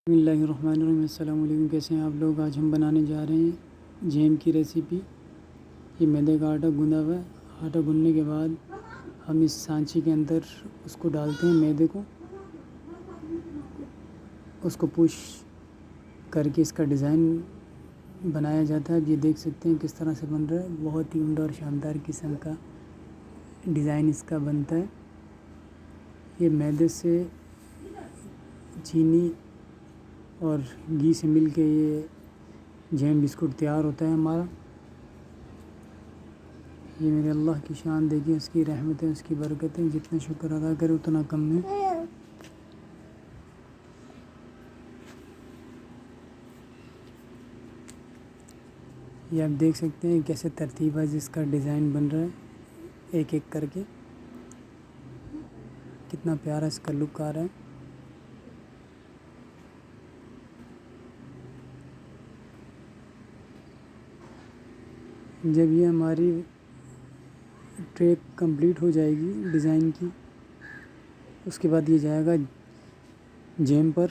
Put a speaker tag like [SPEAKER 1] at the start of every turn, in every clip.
[SPEAKER 1] بسم اللہ الرحمن الرحیم۔ السلام علیکم، کیسے ہیں آپ لوگ؟ آج ہم بنانے جا رہے ہیں جیم کی ریسیپی۔ یہ میدے کا آٹا گوندھا ہوا ہے۔ آٹا گوندھنے کے بعد ہم اس سانچی کے اندر اس کو ڈالتے ہیں، میدے کو، اس کو پوش کر کے اس کا ڈیزائن بنایا جاتا ہے۔ اب یہ دیکھ سکتے ہیں کس طرح سے بن رہا ہے، بہت ہی عمدہ اور شاندار قسم کا ڈیزائن اس کا بنتا ہے۔ یہ میدے سے، چینی اور گھی سے مل کے یہ جیم بسکٹ تیار ہوتا ہے ہمارا۔ یہ میرے اللہ کی شان دیکھیں، اس کی رحمتیں، اس کی برکتیں، جتنا شکر ادا کرے اتنا کم ہے۔ یہ آپ دیکھ سکتے ہیں کیسے ترتیب ہے جس کا ڈیزائن بن رہا ہے، ایک ایک کر کے کتنا پیارا اس کا لک آ رہا ہے۔ جب یہ ہماری ٹرے کمپلیٹ ہو جائے گی ڈیزائن کی، اس کے بعد یہ جائے گا جیم پر۔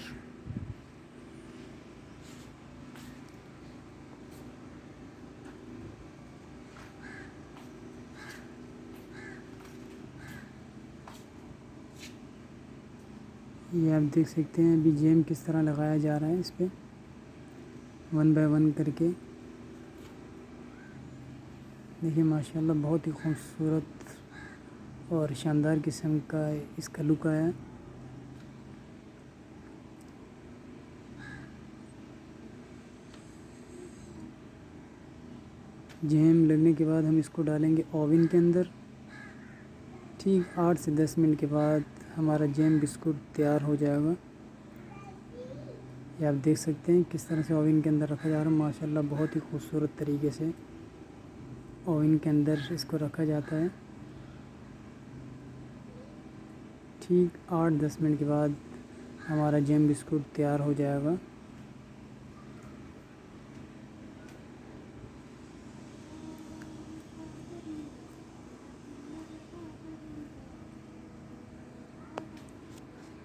[SPEAKER 1] یہ آپ دیکھ سکتے ہیں ابھی جیم کس طرح لگایا جا رہا ہے اس پہ، 1 بائی 1 کر کے۔ دیکھیں ماشاءاللہ بہت ہی خوبصورت اور شاندار قسم کا اس کا لک آیا ہے۔ جیم لگنے کے بعد ہم اس کو ڈالیں گے اوون کے اندر۔ ٹھیک 8 سے 10 منٹ کے بعد ہمارا جیم بسکٹ تیار ہو جائے گا۔ یہ آپ دیکھ سکتے ہیں کس طرح سے اوون کے اندر رکھا جا رہا ہے، ماشاءاللہ بہت ہی خوبصورت طریقے سے اوون کے اندر اس کو رکھا جاتا ہے۔ ٹھیک 8-10 منٹ کے بعد ہمارا جیم بسکٹ تیار ہو جائے گا۔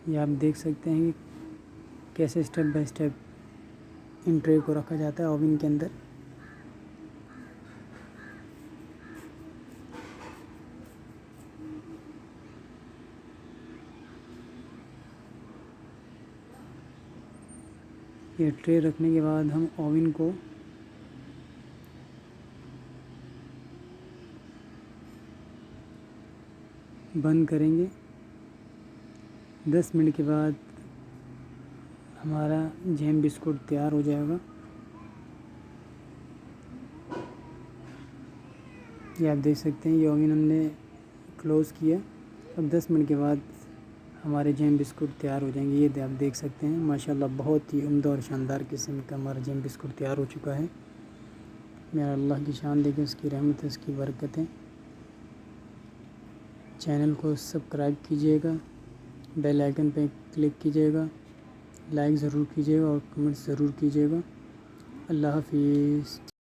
[SPEAKER 1] یہ آپ دیکھ سکتے ہیں کیسے اسٹیپ بائی اسٹیپ ان ٹرے کو رکھا جاتا ہے اوون کے اندر۔ یہ ٹرے رکھنے کے بعد ہم اوون کو بند کریں گے۔ 10 منٹ کے بعد ہمارا جیم بسکٹ تیار ہو جائے گا۔ یہ آپ دیکھ سکتے ہیں یہ اوون ہم نے کلوز کیا۔ اب 10 منٹ کے بعد ہمارے جیم بسکٹ تیار ہو جائیں گے۔ یہ آپ دیکھ سکتے ہیں ماشاءاللہ بہت ہی عمدہ اور شاندار قسم کا ہمارا جیم بسکٹ تیار ہو چکا ہے۔ میرا اللہ کی شان دیکھیں، اس کی رحمت، اس کی برکتیں۔ چینل کو سبسکرائب کیجیے گا، بیل آئیکن پہ کلک کیجیے گا، لائک ضرور کیجیے گا اور کمنٹ ضرور کیجیے گا۔ اللہ حافظ۔